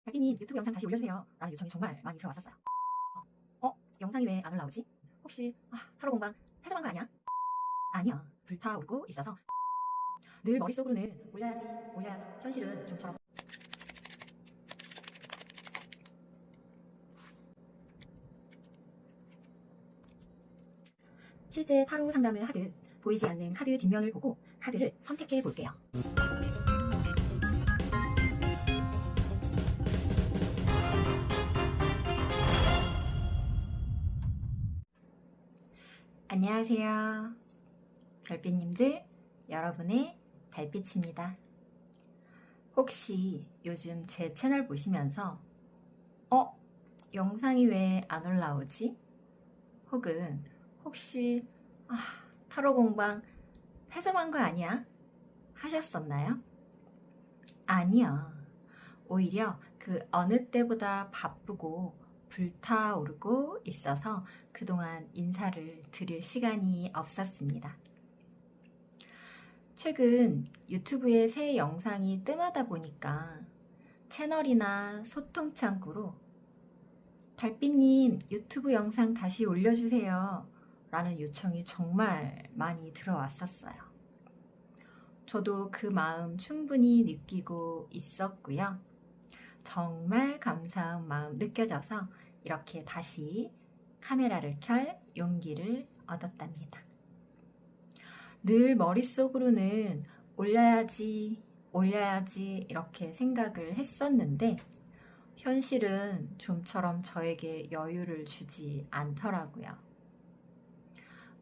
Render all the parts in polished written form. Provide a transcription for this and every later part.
달빈님 유튜브 영상 다시 올려주세요 라는 요청이 정말 많이 들어왔었어요. 영상이 왜 안 올라오지? 혹시 타로 공방 해석한 거 아니야? 아니야, 불타오르고 있어서 늘 머릿속으로는 올려야지 올려야지, 현실은 좀처럼. 실제 타로 상담을 하듯 보이지 않는 카드 뒷면을 보고 카드를 선택해 볼게요. 안녕하세요. 별빛님들, 여러분의 달빛입니다. 혹시 요즘 제 채널 보시면서 영상이 왜 안 올라오지? 혹은 혹시 타로 공방 해점한 거 아니야? 하셨었나요? 아니요. 오히려 그 어느 때보다 바쁘고 불타오르고 있어서 그동안 인사를 드릴 시간이 없었습니다. 최근 유튜브에 새 영상이 뜸하다 보니까 채널이나 소통 창구로 달빛님 유튜브 영상 다시 올려주세요 라는 요청이 정말 많이 들어왔었어요. 저도 그 마음 충분히 느끼고 있었고요. 정말 감사한 마음 느껴져서 이렇게 다시 카메라를 켤 용기를 얻었답니다. 늘 머릿속으로는 올려야지 이렇게 생각을 했었는데 현실은 좀처럼 저에게 여유를 주지 않더라고요.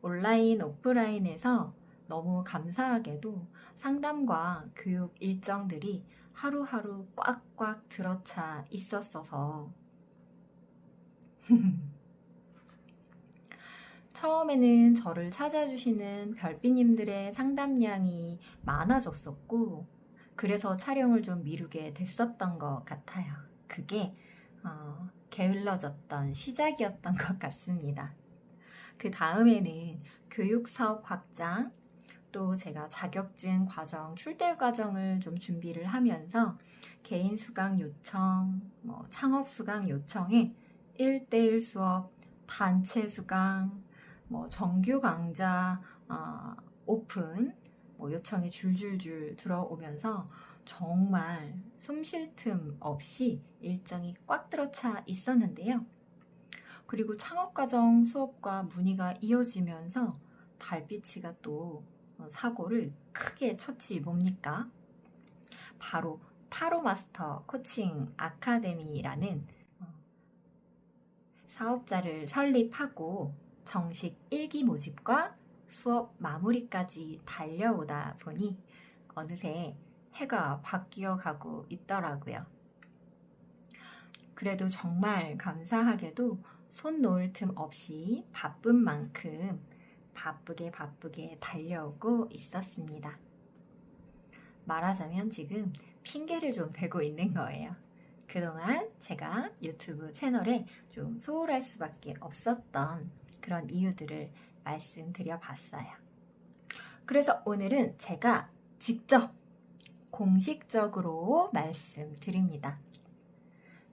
온라인, 오프라인에서 너무 감사하게도 상담과 교육 일정들이 하루하루 꽉꽉 들어차 있었어서 처음에는 저를 찾아주시는 별빛님들의 상담량이 많아졌었고 그래서 촬영을 좀 미루게 됐었던 것 같아요. 그게 게을러졌던 시작이었던 것 같습니다. 그 다음에는 교육사업 확장, 또 제가 자격증 과정, 출대 과정을 좀 준비를 하면서 개인 수강 요청, 창업 수강 요청에 1대1 수업, 단체 수강, 정규 강좌, 오픈 요청이 줄줄줄 들어오면서 정말 숨 쉴 틈 없이 일정이 꽉 들어차 있었는데요. 그리고 창업과정 수업과 문의가 이어지면서 달빛이가 또 사고를 크게 쳤지 뭡니까? 바로 타로마스터 코칭 아카데미라는 사업자를 설립하고 정식 1기 모집과 수업 마무리까지 달려오다 보니 어느새 해가 바뀌어 가고 있더라고요. 그래도 정말 감사하게도 손 놓을 틈 없이 바쁜 만큼 바쁘게 달려오고 있었습니다. 말하자면 지금 핑계를 좀 대고 있는 거예요. 그동안 제가 유튜브 채널에 좀 소홀할 수밖에 없었던 그런 이유들을 말씀드려 봤어요. 그래서 오늘은 제가 직접 공식적으로 말씀드립니다.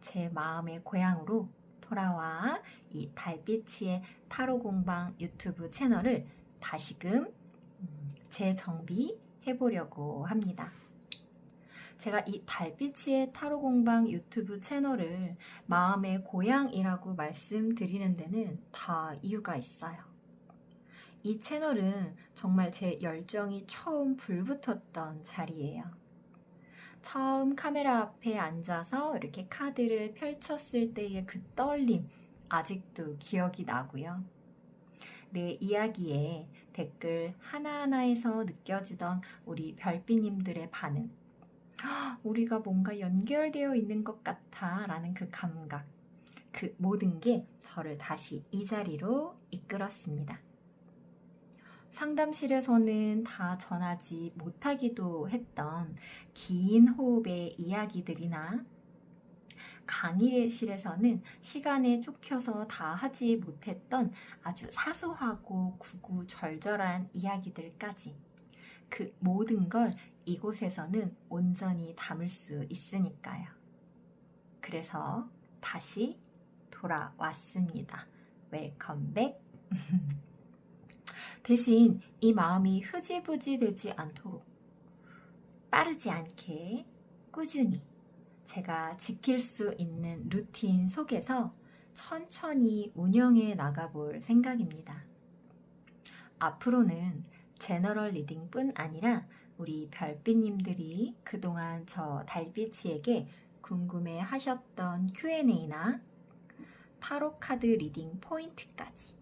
제 마음의 고향으로 돌아와 이 달빛이의 타로 공방 유튜브 채널을 다시금 재정비해 보려고 합니다. 제가 이 달빛이의 타로 공방 유튜브 채널을 마음의 고향이라고 말씀드리는 데는 다 이유가 있어요. 이 채널은 정말 제 열정이 처음 불붙었던 자리예요. 처음 카메라 앞에 앉아서 이렇게 카드를 펼쳤을 때의 그 떨림 아직도 기억이 나고요. 내 이야기에 댓글 하나하나에서 느껴지던 우리 별빛님들의 반응, 우리가 뭔가 연결되어 있는 것 같아 라는 그 감각, 그 모든 게 저를 다시 이 자리로 이끌었습니다. 상담실에서는 다 전하지 못하기도 했던 긴 호흡의 이야기들이나 강의실에서는 시간에 쫓겨서 다 하지 못했던 아주 사소하고 구구절절한 이야기들까지 그 모든 걸 이곳에서는 온전히 담을 수 있으니까요. 그래서 다시 돌아왔습니다. 웰컴 백. 대신 이 마음이 흐지부지 되지 않도록 빠르지 않게 꾸준히 제가 지킬 수 있는 루틴 속에서 천천히 운영해 나가볼 생각입니다. 앞으로는 제너럴 리딩뿐 아니라 우리 별빛님들이 그동안 저 달빛이에게 궁금해 하셨던 Q&A나 타로 카드 리딩 포인트까지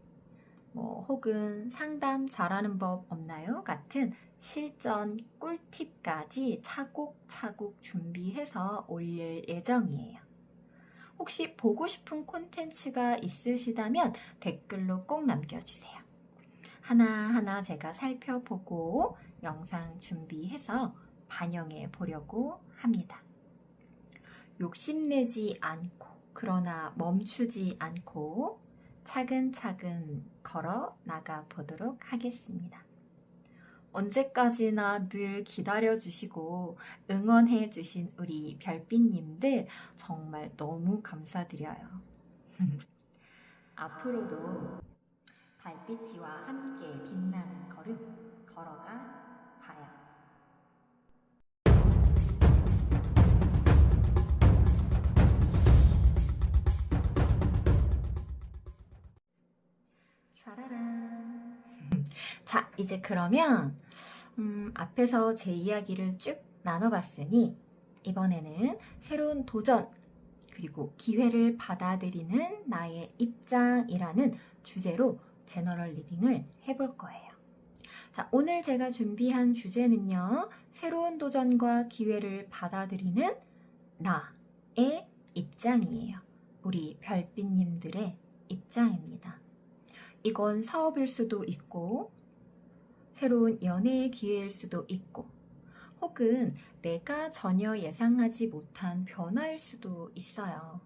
혹은 상담 잘하는 법 없나요? 같은 실전 꿀팁까지 차곡차곡 준비해서 올릴 예정이에요. 혹시 보고 싶은 콘텐츠가 있으시다면 댓글로 꼭 남겨주세요. 하나하나 제가 살펴보고 영상 준비해서 반영해 보려고 합니다. 욕심내지 않고 그러나 멈추지 않고 차근차근 걸어 나가 보도록 하겠습니다. 언제까지나 늘 기다려주시고 응원해주신 우리 별빛님들 정말 너무 감사드려요. 앞으로도 달빛이와 함께 빛나는 걸음 걸어가 봐요. 샤라란. 자, 이제 그러면 앞에서 제 이야기를 쭉 나눠봤으니 이번에는 새로운 도전 그리고 기회를 받아들이는 나의 입장이라는 주제로 제너럴 리딩을 해볼 거예요. 자, 오늘 제가 준비한 주제는요. 새로운 도전과 기회를 받아들이는 나의 입장이에요. 우리 별빛님들의 입장입니다. 이건 사업일 수도 있고 새로운 연애의 기회일 수도 있고 혹은 내가 전혀 예상하지 못한 변화일 수도 있어요.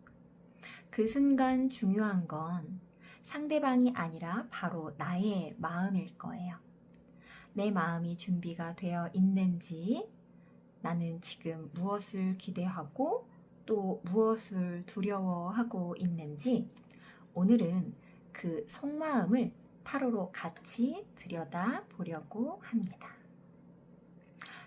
그 순간 중요한 건 상대방이 아니라 바로 나의 마음일 거예요. 내 마음이 준비가 되어 있는지, 나는 지금 무엇을 기대하고 또 무엇을 두려워하고 있는지, 오늘은 그 속마음을 타로로 같이 들여다 보려고 합니다.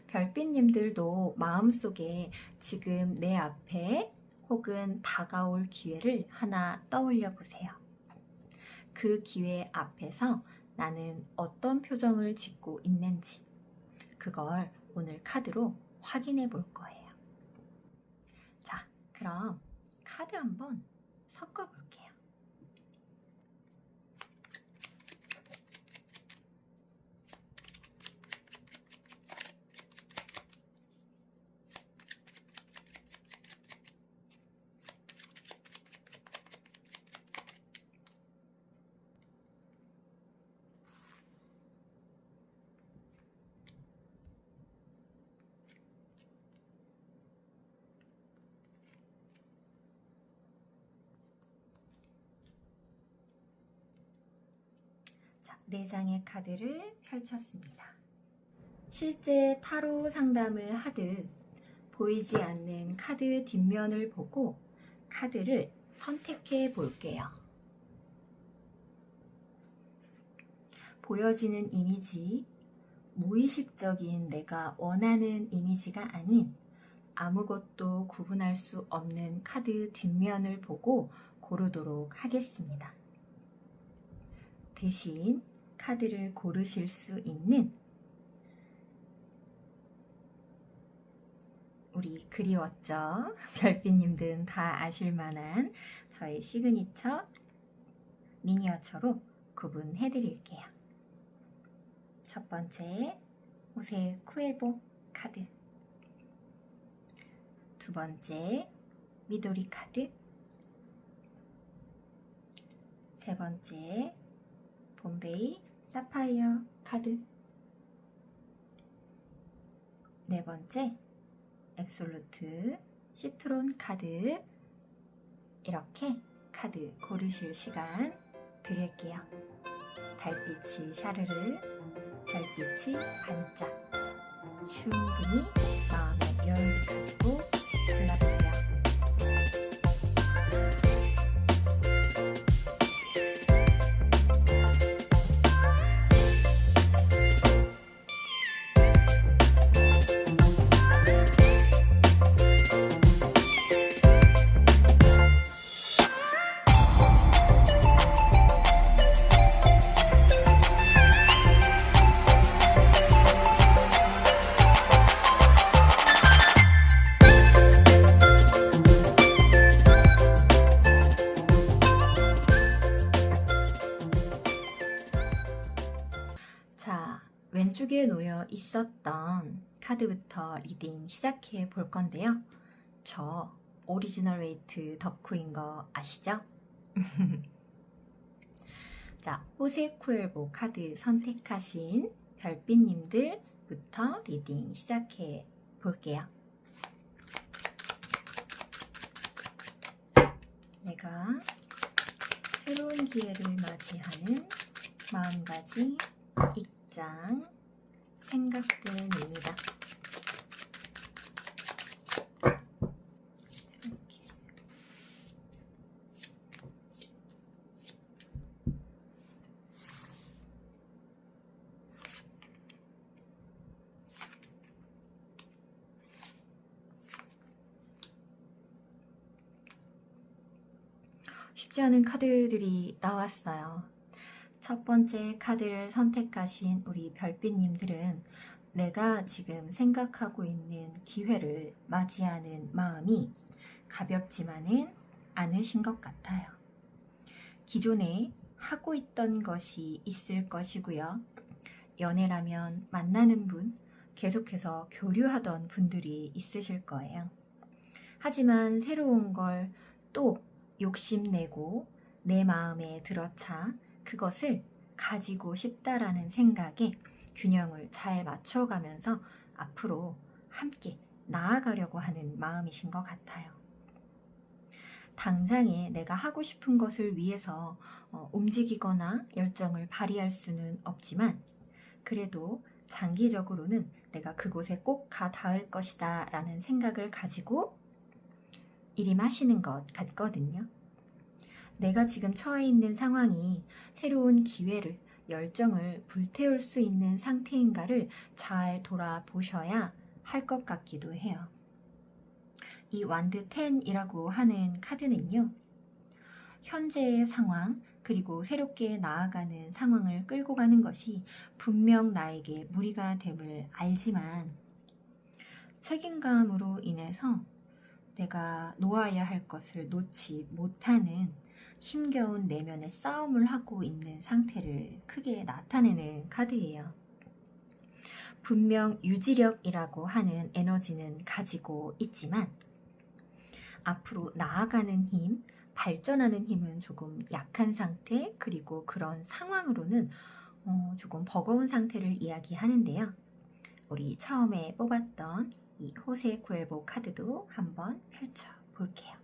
별빛님들도 마음속에 지금 내 앞에 혹은 다가올 기회를 하나 떠올려 보세요. 그 기회 앞에서 나는 어떤 표정을 짓고 있는지 그걸 오늘 카드로 확인해 볼 거예요. 자, 그럼 카드 한번 섞어 볼게요. 자, 4장의 카드를 펼쳤습니다. 실제 타로 상담을 하듯 보이지 않는 카드 뒷면을 보고 카드를 선택해 볼게요. 보여지는 이미지, 무의식적인 내가 원하는 이미지가 아닌 아무것도 구분할 수 없는 카드 뒷면을 보고 고르도록 하겠습니다. 대신 카드를 고르실 수 있는 우리 그리웠죠? 별빛님들은 다 아실 만한 저의 시그니처 미니어처로 구분해 드릴게요. 첫 번째 호세 쿠엘보 카드, 두 번째 미도리 카드, 세 번째 봄베이 사파이어 카드, 네 번째 앱솔루트 시트론 카드. 이렇게 카드 고르실 시간 드릴게요. 달빛이 샤르르, 별빛이 반짝. 충분히 마음의 여유를 가지고 골라보세요. 책에 놓여 있었던 카드부터 리딩 시작해 볼 건데요. 저 오리지널 웨이트 덕후인 거 아시죠? 자, 호세 쿠엘보 카드 선택하신 별빛님들부터 리딩 시작해 볼게요. 내가 새로운 기회를 맞이하는 마음가짐, 입장, 생각들입니다. 이렇게. 쉽지 않은 카드들이 나왔어요. 첫 번째 카드를 선택하신 우리 별빛님들은 내가 지금 생각하고 있는 기회를 맞이하는 마음이 가볍지만은 않으신 것 같아요. 기존에 하고 있던 것이 있을 것이고요. 연애라면 만나는 분, 계속해서 교류하던 분들이 있으실 거예요. 하지만 새로운 걸 또 욕심내고 내 마음에 들어차 그것을 가지고 싶다라는 생각에 균형을 잘 맞춰가면서 앞으로 함께 나아가려고 하는 마음이신 것 같아요. 당장에 내가 하고 싶은 것을 위해서 움직이거나 열정을 발휘할 수는 없지만 그래도 장기적으로는 내가 그곳에 꼭 가 닿을 것이다 라는 생각을 가지고 일임하시는 것 같거든요. 내가 지금 처해 있는 상황이 새로운 기회를, 열정을 불태울 수 있는 상태인가를 잘 돌아보셔야 할 것 같기도 해요. 이 완드 10이라고 하는 카드는요. 현재의 상황, 그리고 새롭게 나아가는 상황을 끌고 가는 것이 분명 나에게 무리가 됨을 알지만 책임감으로 인해서 내가 놓아야 할 것을 놓지 못하는 힘겨운 내면의 싸움을 하고 있는 상태를 크게 나타내는 카드예요. 분명 유지력이라고 하는 에너지는 가지고 있지만 앞으로 나아가는 힘, 발전하는 힘은 조금 약한 상태, 그리고 그런 상황으로는 조금 버거운 상태를 이야기하는데요. 우리 처음에 뽑았던 이 호세 쿠엘보 카드도 한번 펼쳐볼게요.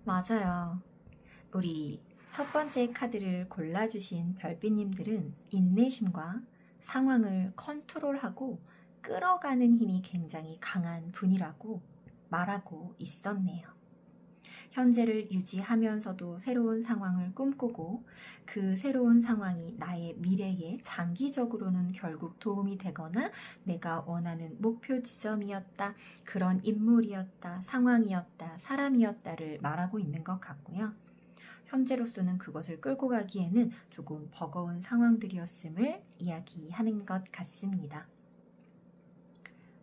맞아요. 우리 첫 번째 카드를 골라주신 별빛님들은 인내심과 상황을 컨트롤하고 끌어가는 힘이 굉장히 강한 분이라고 말하고 있었네요. 현재를 유지하면서도 새로운 상황을 꿈꾸고 그 새로운 상황이 나의 미래에 장기적으로는 결국 도움이 되거나 내가 원하는 목표 지점이었다, 그런 인물이었다, 상황이었다, 사람이었다를 말하고 있는 것 같고요. 현재로서는 그것을 끌고 가기에는 조금 버거운 상황들이었음을 이야기하는 것 같습니다.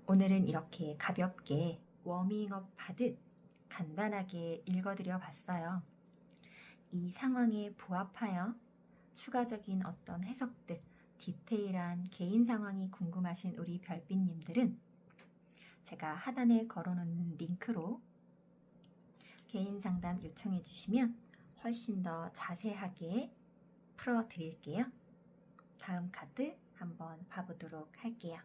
오늘은 이렇게 가볍게 워밍업 하듯 간단하게 읽어드려 봤어요. 이 상황에 부합하여 추가적인 어떤 해석들, 디테일한 개인 상황이 궁금하신 우리 별빛님들은 제가 하단에 걸어놓는 링크로 개인 상담 요청해 주시면 훨씬 더 자세하게 풀어드릴게요. 다음 카드 한번 봐보도록 할게요.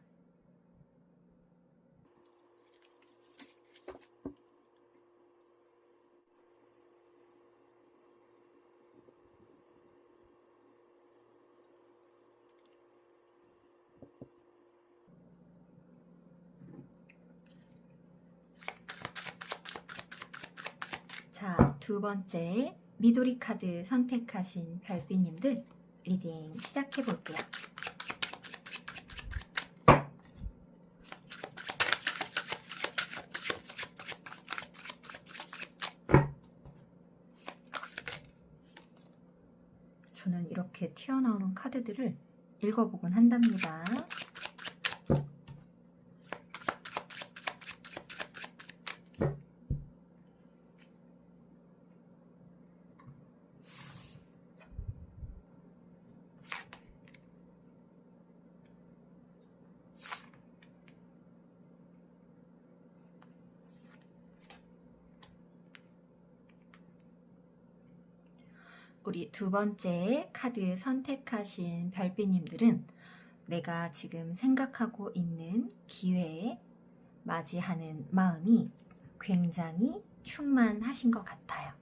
자, 두 번째 미도리 카드 선택하신 별빛님들 리딩 시작해 볼게요. 저는 이렇게 튀어나오는 카드들을 읽어보곤 한답니다. 우리 두 번째 카드 선택하신 별빛님들은 내가 지금 생각하고 있는 기회에 맞이하는 마음이 굉장히 충만하신 것 같아요.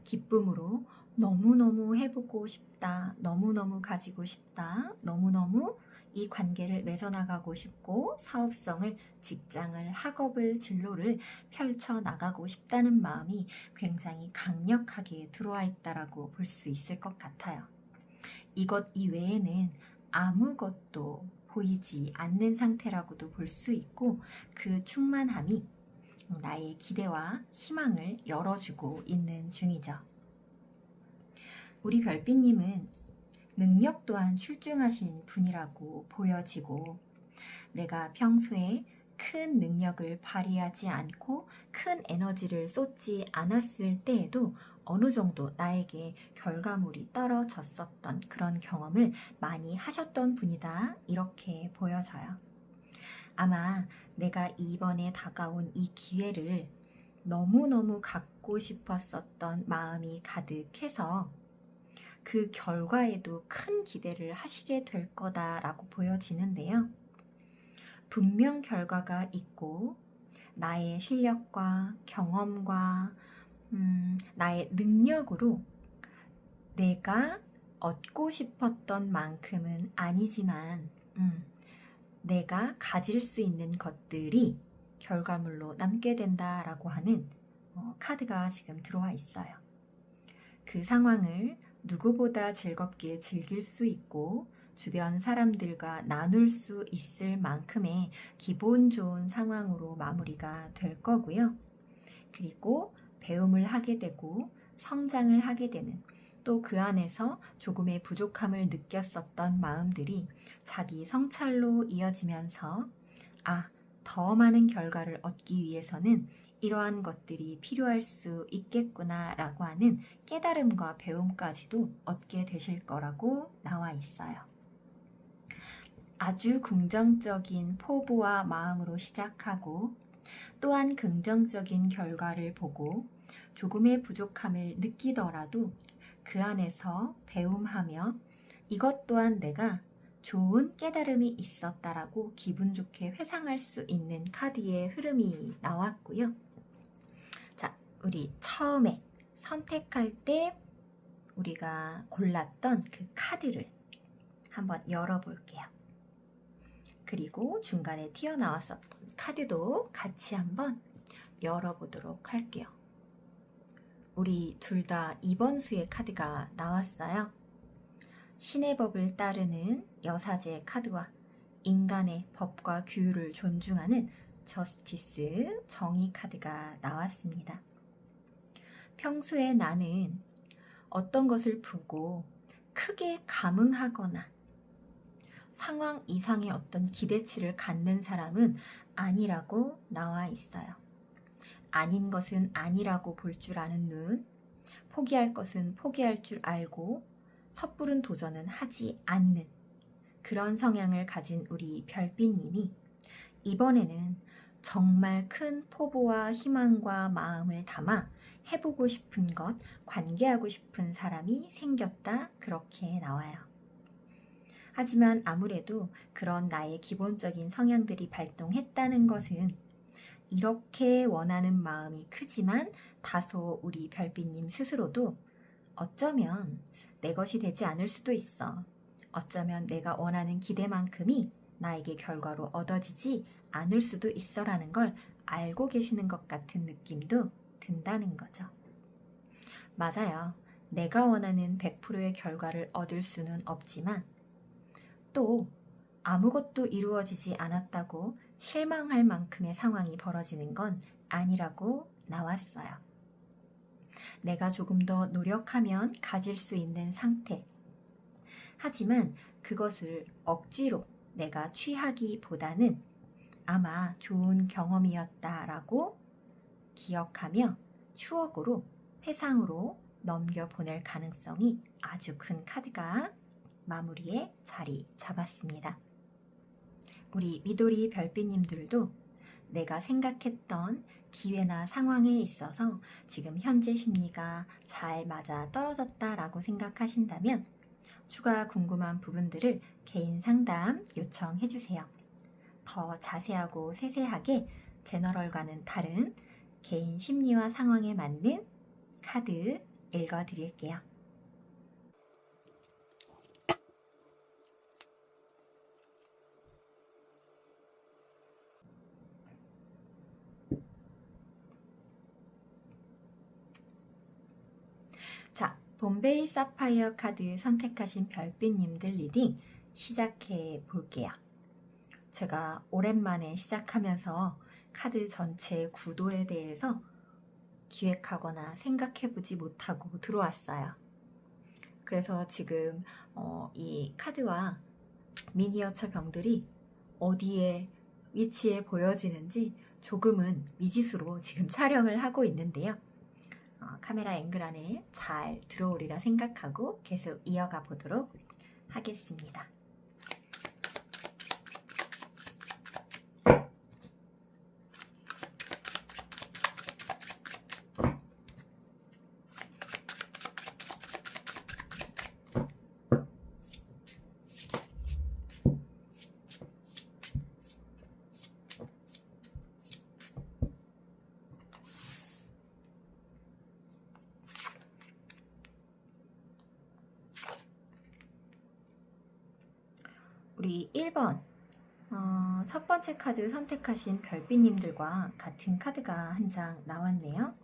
기쁨으로 너무너무 해보고 싶다, 너무너무 가지고 싶다, 너무너무 이 관계를 맺어나가고 싶고 사업성을, 직장을, 학업을, 진로를 펼쳐나가고 싶다는 마음이 굉장히 강력하게 들어와 있다라고 볼 수 있을 것 같아요. 이것 이외에는 아무것도 보이지 않는 상태라고도 볼 수 있고 그 충만함이 나의 기대와 희망을 열어주고 있는 중이죠. 우리 별빛님은 능력 또한 출중하신 분이라고 보여지고 내가 평소에 큰 능력을 발휘하지 않고 큰 에너지를 쏟지 않았을 때에도 어느 정도 나에게 결과물이 떨어졌었던 그런 경험을 많이 하셨던 분이다, 이렇게 보여져요. 아마 내가 이번에 다가온 이 기회를 너무너무 갖고 싶었었던 마음이 가득해서 그 결과에도 큰 기대를 하시게 될 거다라고 보여지는데요. 분명 결과가 있고 나의 실력과 경험과 나의 능력으로 내가 얻고 싶었던 만큼은 아니지만 내가 가질 수 있는 것들이 결과물로 남게 된다라고 하는 카드가 지금 들어와 있어요. 그 상황을 누구보다 즐겁게 즐길 수 있고 주변 사람들과 나눌 수 있을 만큼의 기분 좋은 상황으로 마무리가 될 거고요. 그리고 배움을 하게 되고 성장을 하게 되는, 또 그 안에서 조금의 부족함을 느꼈었던 마음들이 자기 성찰로 이어지면서 더 많은 결과를 얻기 위해서는 이러한 것들이 필요할 수 있겠구나 라고 하는 깨달음과 배움까지도 얻게 되실 거라고 나와 있어요. 아주 긍정적인 포부와 마음으로 시작하고 또한 긍정적인 결과를 보고 조금의 부족함을 느끼더라도 그 안에서 배움하며 이것 또한 내가 좋은 깨달음이 있었다라고 기분 좋게 회상할 수 있는 카드의 흐름이 나왔고요. 자, 우리 처음에 선택할 때 우리가 골랐던 그 카드를 한번 열어볼게요. 그리고 중간에 튀어나왔었던 카드도 같이 한번 열어보도록 할게요. 우리 둘 다 2번 수의 카드가 나왔어요. 신의 법을 따르는 여사제 카드와 인간의 법과 규율을 존중하는 저스티스, 정의 카드가 나왔습니다. 평소에 나는 어떤 것을 보고 크게 감흥하거나 상황 이상의 어떤 기대치를 갖는 사람은 아니라고 나와 있어요. 아닌 것은 아니라고 볼 줄 아는 눈, 포기할 것은 포기할 줄 알고 섣부른 도전은 하지 않는 그런 성향을 가진 우리 별빛님이 이번에는 정말 큰 포부와 희망과 마음을 담아 해보고 싶은 것, 관계하고 싶은 사람이 생겼다, 그렇게 나와요. 하지만 아무래도 그런 나의 기본적인 성향들이 발동했다는 것은 이렇게 원하는 마음이 크지만 다소 우리 별빛님 스스로도 어쩌면 내 것이 되지 않을 수도 있어. 어쩌면 내가 원하는 기대만큼이 나에게 결과로 얻어지지 않을 수도 있어라는 걸 알고 계시는 것 같은 느낌도 든다는 거죠. 맞아요. 내가 원하는 100%의 결과를 얻을 수는 없지만 또 아무것도 이루어지지 않았다고 실망할 만큼의 상황이 벌어지는 건 아니라고 나왔어요. 내가 조금 더 노력하면 가질 수 있는 상태. 하지만 그것을 억지로 내가 취하기보다는 아마 좋은 경험이었다라고 기억하며 추억으로, 회상으로 넘겨보낼 가능성이 아주 큰 카드가 마무리에 자리 잡았습니다. 우리 미도리 별빛님들도 내가 생각했던 기회나 상황에 있어서 지금 현재 심리가 잘 맞아 떨어졌다라고 생각하신다면 추가 궁금한 부분들을 개인 상담 요청해 주세요. 더 자세하고 세세하게 제너럴과는 다른 개인 심리와 상황에 맞는 카드 읽어 드릴게요. 자, 봄베이 사파이어 카드 선택하신 별빛님들 리딩 시작해 볼게요. 제가 오랜만에 시작하면서 카드 전체 구도에 대해서 기획하거나 생각해보지 못하고 들어왔어요. 그래서 지금 이 카드와 미니어처 병들이 어디에 위치에 보여지는지 조금은 미지수로 지금 촬영을 하고 있는데요. 카메라 앵글 안에 잘 들어오리라 생각하고 계속 이어가 보도록 하겠습니다. 우리 1번 첫 번째 카드 선택하신 별빛님들과 같은 카드가 한 장 나왔네요.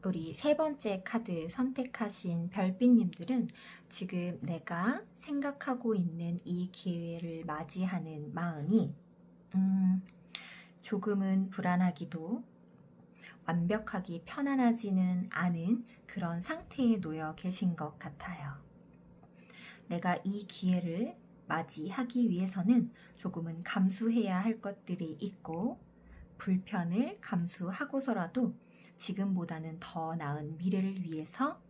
우리 세 번째 카드 선택하신 별빛님들은 지금 내가 생각하고 있는 이 기회를 맞이하는 마음이 조금은 불안하기도 완벽하게 편안하지는 않은 그런 상태에 놓여 계신 것 같아요. 내가 이 기회를 맞이하기 위해서는 조금은 감수해야 할 것들이 있고 불편을 감수하고서라도 지금보다는 더 나은 미래를 위해서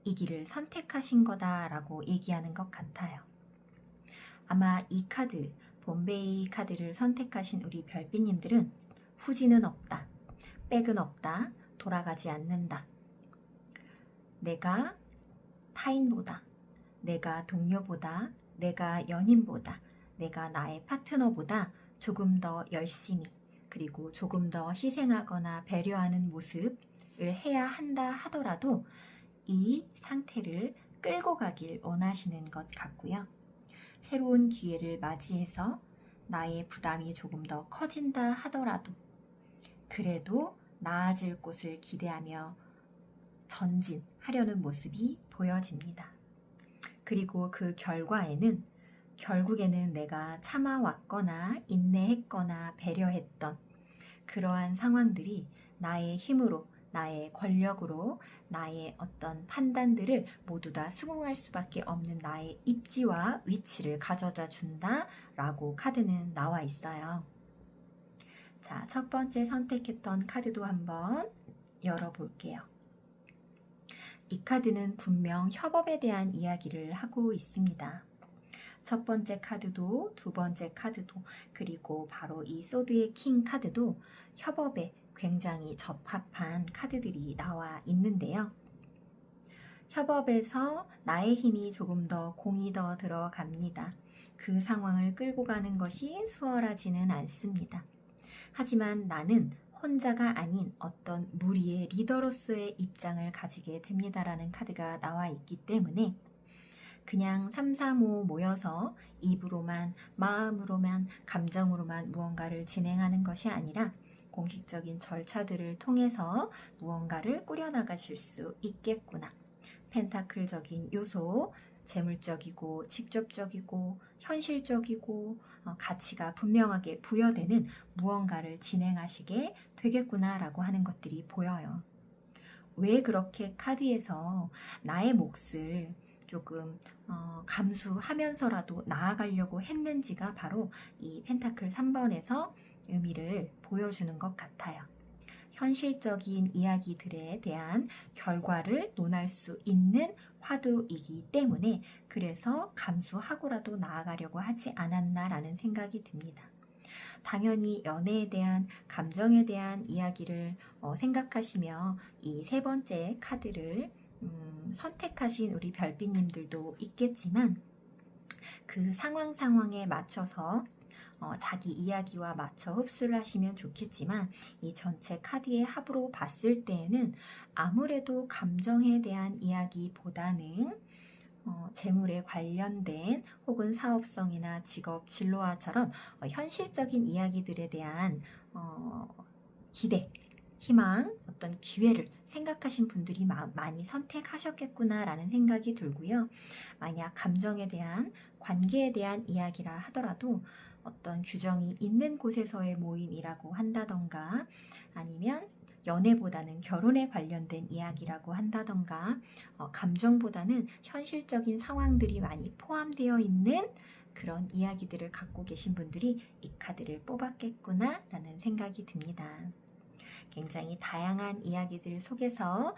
이 길을 선택하신 거다라고 얘기하는 것 같아요. 아마 이 카드, 봄베이 카드를 선택하신 우리 별빛님들은 후진은 없다, 백은 없다, 돌아가지 않는다. 내가 타인보다, 내가 동료보다, 내가 연인보다, 내가 나의 파트너보다 조금 더 열심히 그리고 조금 더 희생하거나 배려하는 모습을 해야 한다 하더라도 이 상태를 끌고 가길 원하시는 것 같고요. 새로운 기회를 맞이해서 나의 부담이 조금 더 커진다 하더라도 그래도 나아질 곳을 기대하며 전진하려는 모습이 보여집니다. 그리고 그 결과에는 결국에는 내가 참아왔거나 인내했거나 배려했던 그러한 상황들이 나의 힘으로, 나의 권력으로, 나의 어떤 판단들을 모두 다 수긍할 수밖에 없는 나의 입지와 위치를 가져다 준다라고 카드는 나와 있어요. 자, 첫 번째 선택했던 카드도 한번 열어볼게요. 이 카드는 분명 협업에 대한 이야기를 하고 있습니다. 첫 번째 카드도 두 번째 카드도 그리고 바로 이 소드의 킹 카드도 협업에 굉장히 적합한 카드들이 나와 있는데요. 협업에서 나의 힘이 조금 더 공이 더 들어갑니다. 그 상황을 끌고 가는 것이 수월하지는 않습니다. 하지만 나는 혼자가 아닌 어떤 무리의 리더로서의 입장을 가지게 됩니다라는 카드가 나와 있기 때문에 그냥 3, 4, 5 모여서 입으로만, 마음으로만, 감정으로만 무언가를 진행하는 것이 아니라 공식적인 절차들을 통해서 무언가를 꾸려나가실 수 있겠구나. 펜타클적인 요소, 재물적이고 직접적이고 현실적이고 가치가 분명하게 부여되는 무언가를 진행하시게 되겠구나라고 하는 것들이 보여요. 왜 그렇게 카드에서 나의 몫을 조금 감수하면서라도 나아가려고 했는지가 바로 이 펜타클 3번에서 의미를 보여주는 것 같아요. 현실적인 이야기들에 대한 결과를 논할 수 있는 화두이기 때문에 그래서 감수하고라도 나아가려고 하지 않았나라는 생각이 듭니다. 당연히 연애에 대한 감정에 대한 이야기를 생각하시며 이 세 번째 카드를 선택하신 우리 별빛님들도 있겠지만 그 상황에 맞춰서 자기 이야기와 맞춰 흡수를 하시면 좋겠지만 이 전체 카드의 합으로 봤을 때에는 아무래도 감정에 대한 이야기보다는 재물에 관련된 혹은 사업성이나 직업, 진로화처럼 현실적인 이야기들에 대한 기대, 희망, 어떤 기회를 생각하신 분들이 많이 선택하셨겠구나라는 생각이 들고요. 만약 감정에 대한, 관계에 대한 이야기라 하더라도 어떤 규정이 있는 곳에서의 모임이라고 한다던가 아니면 연애보다는 결혼에 관련된 이야기라고 한다던가 감정보다는 현실적인 상황들이 많이 포함되어 있는 그런 이야기들을 갖고 계신 분들이 이 카드를 뽑았겠구나 라는 생각이 듭니다. 굉장히 다양한 이야기들 속에서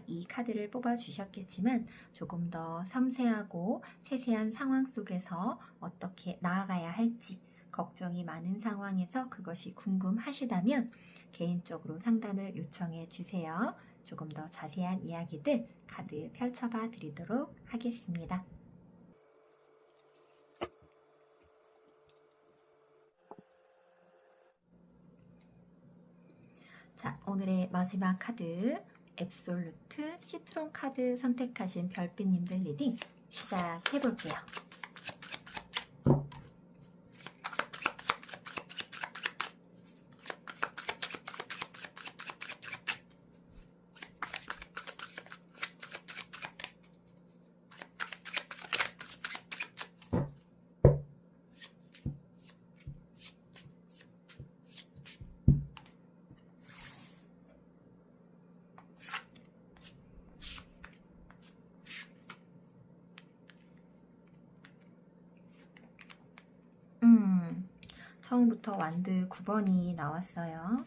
이 카드를 뽑아주셨겠지만 조금 더 섬세하고 세세한 상황 속에서 어떻게 나아가야 할지 걱정이 많은 상황에서 그것이 궁금하시다면 개인적으로 상담을 요청해 주세요. 조금 더 자세한 이야기들 카드 펼쳐봐 드리도록 하겠습니다. 자, 오늘의 마지막 카드 앱솔루트 시트론 카드 선택하신 별빛님들 리딩 시작해 볼게요. 처음부터 완드 9번이 나왔어요.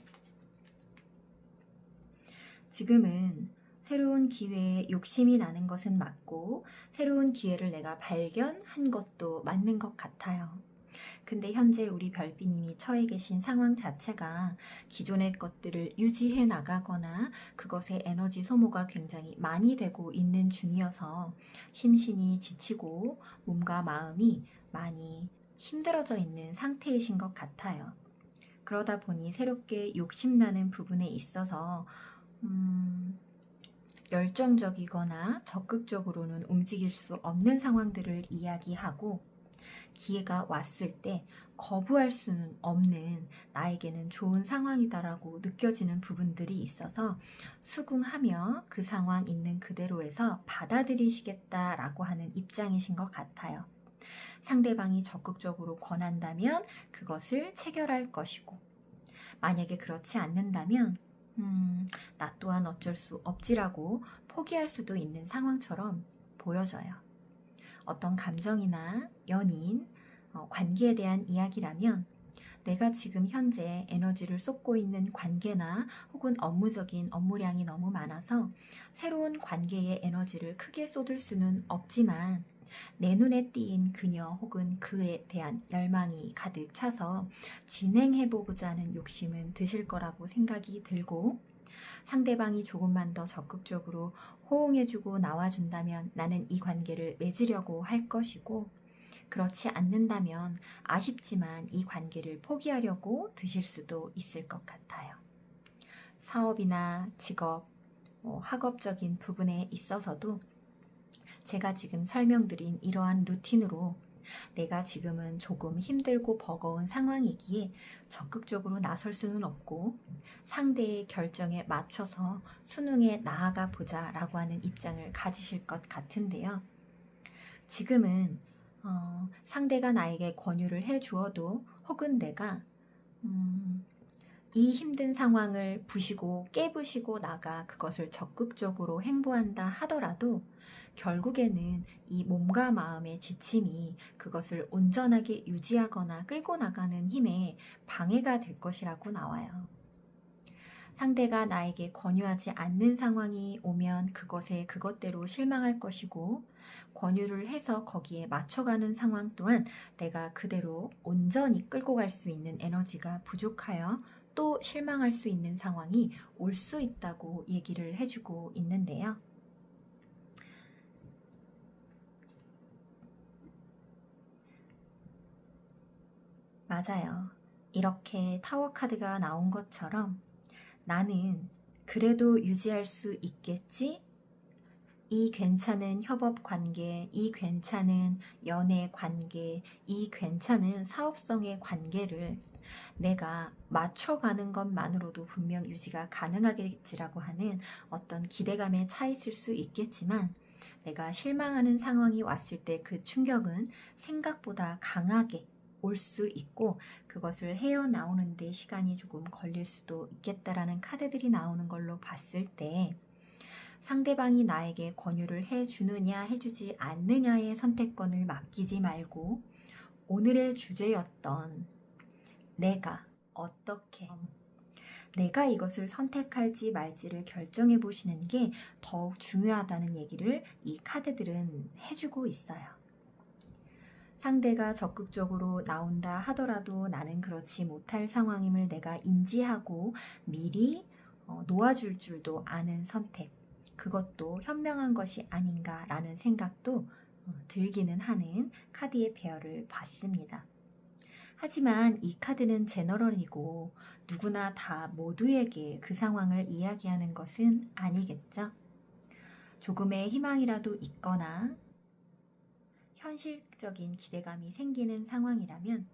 지금은 새로운 기회에 욕심이 나는 것은 맞고 새로운 기회를 내가 발견한 것도 맞는 것 같아요. 근데 현재 우리 별빛님이 처해 계신 상황 자체가 기존의 것들을 유지해 나가거나 그것의 에너지 소모가 굉장히 많이 되고 있는 중이어서 심신이 지치고 몸과 마음이 많이 힘들어져 있는 상태이신 것 같아요. 그러다 보니 새롭게 욕심나는 부분에 있어서 열정적이거나 적극적으로는 움직일 수 없는 상황들을 이야기하고 기회가 왔을 때 거부할 수는 없는 나에게는 좋은 상황이다라고 느껴지는 부분들이 있어서 수긍하며 그 상황 있는 그대로에서 받아들이시겠다라고 하는 입장이신 것 같아요. 상대방이 적극적으로 권한다면 그것을 체결할 것이고 만약에 그렇지 않는다면 나 또한 어쩔 수 없지라고 포기할 수도 있는 상황처럼 보여져요. 어떤 감정이나 연인, 관계에 대한 이야기라면 내가 지금 현재 에너지를 쏟고 있는 관계나 혹은 업무적인 업무량이 너무 많아서 새로운 관계에 에너지를 크게 쏟을 수는 없지만 내 눈에 띄인 그녀 혹은 그에 대한 열망이 가득 차서 진행해보고자 하는 욕심은 드실 거라고 생각이 들고 상대방이 조금만 더 적극적으로 호응해주고 나와준다면 나는 이 관계를 맺으려고 할 것이고 그렇지 않는다면 아쉽지만 이 관계를 포기하려고 드실 수도 있을 것 같아요. 사업이나 직업, 학업적인 부분에 있어서도 제가 지금 설명드린 이러한 루틴으로 내가 지금은 조금 힘들고 버거운 상황이기에 적극적으로 나설 수는 없고 상대의 결정에 맞춰서 수능에 나아가 보자 라고 하는 입장을 가지실 것 같은데요. 지금은 상대가 나에게 권유를 해주어도 혹은 내가 이 힘든 상황을 부시고 깨부시고 나가 그것을 적극적으로 행보한다 하더라도 결국에는 이 몸과 마음의 지침이 그것을 온전하게 유지하거나 끌고 나가는 힘에 방해가 될 것이라고 나와요. 상대가 나에게 권유하지 않는 상황이 오면 그것에 그것대로 실망할 것이고, 권유를 해서 거기에 맞춰가는 상황 또한 내가 그대로 온전히 끌고 갈 수 있는 에너지가 부족하여 또 실망할 수 있는 상황이 올 수 있다고 얘기를 해주고 있는데요. 맞아요. 이렇게 타워 카드가 나온 것처럼 나는 그래도 유지할 수 있겠지? 이 괜찮은 협업 관계, 이 괜찮은 연애 관계, 이 괜찮은 사업성의 관계를 내가 맞춰가는 것만으로도 분명 유지가 가능하겠지라고 하는 어떤 기대감에 차 있을 수 있겠지만, 내가 실망하는 상황이 왔을 때 그 충격은 생각보다 강하게 올 수 있고, 그것을 헤어나오는데 시간이 조금 걸릴 수도 있겠다라는 카드들이 나오는 걸로 봤을 때, 상대방이 나에게 권유를 해주느냐 해주지 않느냐의 선택권을 맡기지 말고 오늘의 주제였던 내가 어떻게 내가 이것을 선택할지 말지를 결정해 보시는 게 더욱 중요하다는 얘기를 이 카드들은 해주고 있어요. 상대가 적극적으로 나온다 하더라도 나는 그렇지 못할 상황임을 내가 인지하고 미리 놓아줄 줄도 아는 선택, 그것도 현명한 것이 아닌가라는 생각도 들기는 하는 카드의 페어를 봤습니다. 하지만 이 카드는 제너럴이고 누구나 다 모두에게 그 상황을 이야기하는 것은 아니겠죠. 조금의 희망이라도 있거나 현실적인 기대감이 생기는 상황이라면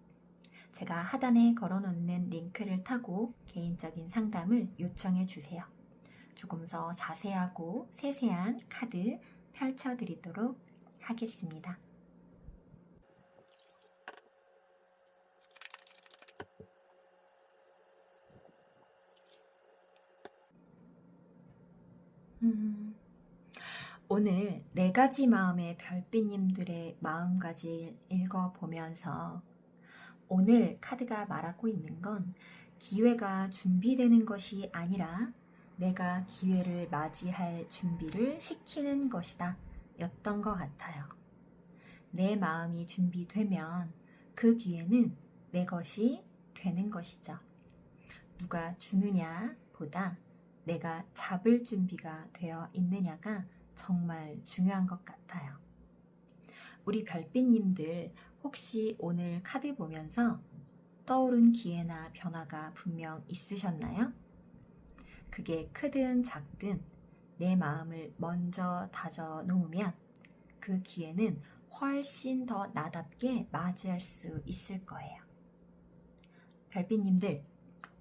제가 하단에 걸어놓는 링크를 타고 개인적인 상담을 요청해 주세요. 조금 더 자세하고 세세한 카드 펼쳐드리도록 하겠습니다. 오늘 4가지 마음의 별빛님들의 마음가짐 읽어보면서 오늘 카드가 말하고 있는 건 기회가 준비되는 것이 아니라 내가 기회를 맞이할 준비를 시키는 것이다 였던 것 같아요. 내 마음이 준비되면 그 기회는 내 것이 되는 것이죠. 누가 주느냐 보다 내가 잡을 준비가 되어 있느냐가 정말 중요한 것 같아요. 우리 별빛님들 혹시 오늘 카드 보면서 떠오른 기회나 변화가 분명 있으셨나요? 그게 크든 작든 내 마음을 먼저 다져 놓으면 그 기회는 훨씬 더 나답게 맞이할 수 있을 거예요. 별빛님들,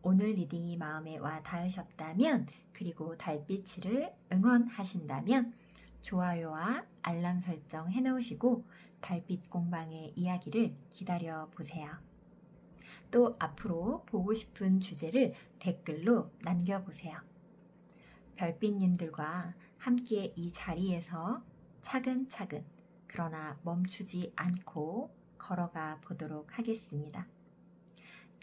오늘 리딩이 마음에 와 닿으셨다면, 그리고 달빛을 응원하신다면 좋아요와 알람 설정 해놓으시고 달빛 공방의 이야기를 기다려 보세요. 또 앞으로 보고 싶은 주제를 댓글로 남겨보세요. 별빛님들과 함께 이 자리에서 차근차근 그러나 멈추지 않고 걸어가 보도록 하겠습니다.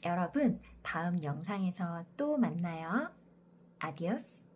여러분, 다음 영상에서 또 만나요. 아디오스.